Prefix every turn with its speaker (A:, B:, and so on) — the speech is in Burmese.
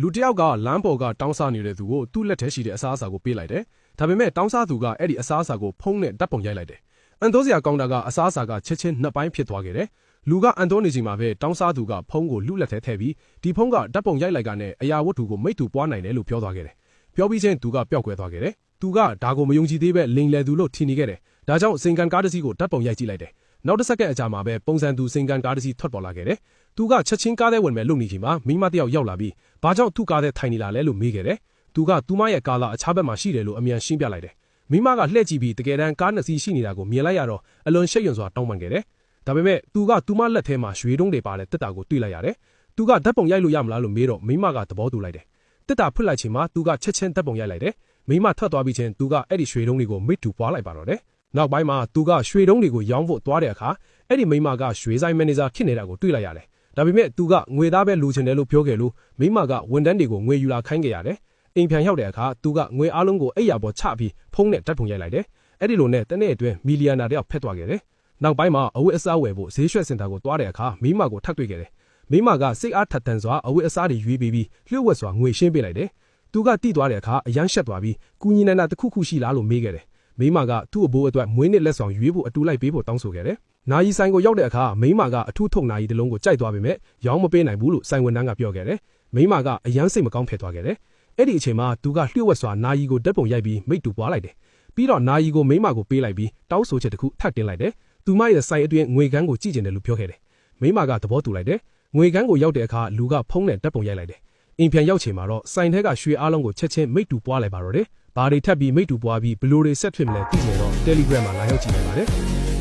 A: လူတယောက်ကလမ်းပေါ်ကတောင်းစားနေတဲ့သူကိုသူ့လက်ထဲရှိတဲ့အစားအစာကိုပေးလိုက်တယ်။ဒါပေမဲ့တောင်းစားသူကအဲ့ဒီအစားအစာကိုဖုံးနဲ့ဓာတ်ပုံရိုက်လိုက်တယ်။အန်တိုးစရာကောင်းတာကအစားအစာကချက်ချင်းနှစ်ပိုင်းဖြစ်သွားခဲ့တယ်။လူကအန်တိုးနေချိန်မှာပဲတောင်းစားသူကဖုံးကိုလူလက်ထဲထည့်ပြီးဒီဖုံးကဓာတ်ပုံရိုက်လိုက်ကနေအရာဝတ္ထုကိုမိတ်တူပွားနိုင်တယ်လို့ပြောသွားခဲ့တယ်။ပြောပြီးချင်းသူကပျောက်ကွယ်သွားခဲ့တယ်။သူကဒါကိုမယုံကြည်သေးပဲလိန်လည်သူလို့ထင်နေခဲ့တယ်။ဒါကြောင့်စင်ကန်ကားတစ်စီးကိုဓာတ်ပုံရိုက်ကြည့်လိုက်တယ်။နောက်တစ်စက္ကန့်အကြာမှာပဲပုံစံသူစင်ကန်ကားတစ်စီးထွက်ပေါ်လာခဲ့တယ်။သူကချက်ချင်းကားထဲဝင်မဲ့လုံနေချိန်မှာမိမတယောက်ရောက်လာပြီးဘာကြောင့်သူ့ကားထဲထိုင်နေလာလဲလို့မေးခဲ့တယ်။သူကသူမရဲ့ကားလာအခြားဘက်မှာရှိတယ်လို့အမြန်ရှင်းပြလိုက်တယ်။မိမကလှည့်ကြည့်ပြီးတကယ်တမ်းကားနှစ်စီးရှိနေတာကိုမြင်လိုက်ရတော့အလွန်ရှက်ရွံ့စွာတောင်းပန်ခဲ့တယ်။ဒါပေမဲ့သူကသူမလက်ထဲမှာရွှေတုံးတွေပါတဲ့တက်တာကိုတွေ့လိုက်ရတယ်။သူကဓာတ်ပုံရိုက်လို့ရမလားလို့မေးတော့မိမကသဘောတူလိုက်တယ်။တက်တာဖွင့်လိုက်ချိန်မှာသူကချက်ချင်းဓာတ်ပုံရိုက်လိုက်တယ်။မိမထွက်သွားပြီးချင်းသူကအဲ့ဒီရွှေတုံးတွေကိုမိတ်တူပွားလိုက်ပါတော့တယ်။နောက်ပိုင်းမှာသူကရွှေတုံးတွေကိုရောင်းဖို့သွားတဲ့အခါအဲ့ဒီမိမကရွှေဆိုင်မန်နေဂျာဖြစ်နေတာကိုတွေ့လိုက်ရတယ်။ဒါပေမဲ့သူကငွေသားပဲလိုချင်တယ်လို့ပြောခဲ့လို့မိမကဝန်ထမ်းတွေကိုငွေယူလာခိုင်းခဲ့ရတယ်။အိမ်ပြန်ရောက်တဲ့အခါသူကငွေအားလုံးကိုအိပ်ယာပေါ်ချပြီးဖုံးနဲ့ဓာတ်ပုံရိုက်လိုက်တယ်။အဲ့ဒီလိုနဲ့တနေ့အတွင်းမီလီယံနာတယောက်ဖက်သွားခဲ့တယ်။နောက်ပိုင်းမှာအဝတ်အစားဝယ်ဖို့ဈေးရွှေစင်တာကိုသွားတဲ့အခါမိမကိုထပ်တွေ့ခဲ့တယ်။မိမကစိတ်အားထက်သန်စွာအဝတ်အစားတွေရွေးပြီးလျှို့ဝှက်စွာငွေရှင်းပေးလိုက်တယ်။သူကတိသွားတဲ့အခါအယမ်းရှက်သွားပြီးကူညီနိုင်တာတစ်ခုခုရှိလားလို့မေးခဲ့တယ်။မိမကသူ့အဘိုးအတွက်မွေးနေ့လက်ဆောင်ရွေးဖို့အတူလိုက်ပေးဖို့တောင်းဆိုခဲ့တယ်။နာယီဆိုင်ကိုရောက်တဲ့အခါမိမကအထူးထုတ်နာယီတစ်လုံးကိုကြိုက်သွားပေမဲ့ရောင်းမပေးနိုင်ဘူးလို့ဆိုင်ဝန်ထမ်းကပြောခဲ့တယ်။မိမကအယမ်းစိတ်မကောင်းဖြစ်သွားခဲ့တယ်။အဲ့ဒီအချိန်မှာသူကလျှို့ဝှက်စွာနာယီကိုဓာတ်ပုံရိုက်ပြီးမိတ်တူပွားလိုက်တယ်။ပြီးတော့နာယီကိုမိမကိုပေးလိုက်ပြီးတောင်းဆိုချက်တစ်ခုထပ်တင်လိုက်တယ်။သူမရဲ့ဆိုင်အတွင်းငွေကန်းကိုကြည့်ကျင်တယ်လို့ပြောခဲ့တယ်။မိမကသဘောတူလိုက်တယ်။ငွေကန်းကိုရောက်တဲ့အခါလူကဖုံးနဲ့ဓာတ်ပုံရိုက်လိုက်တယ်။အိမ်ပြန်ရောက်ချိန်မှာတော့ဆိုင်ထဲကရွှေအားလုံးကိုချက်ချင်းမိတ်တူပွားလိုက်ပါတော့တယ်။ဘာတွေထပ်ပြီးမိတ်တူပွားပြီးဘယ်လိုတွေဆက်ဖြစ်မလဲသိချင်တော့ Telegram မှာလာရောက်ကြည့်နိုင်ပါတယ်။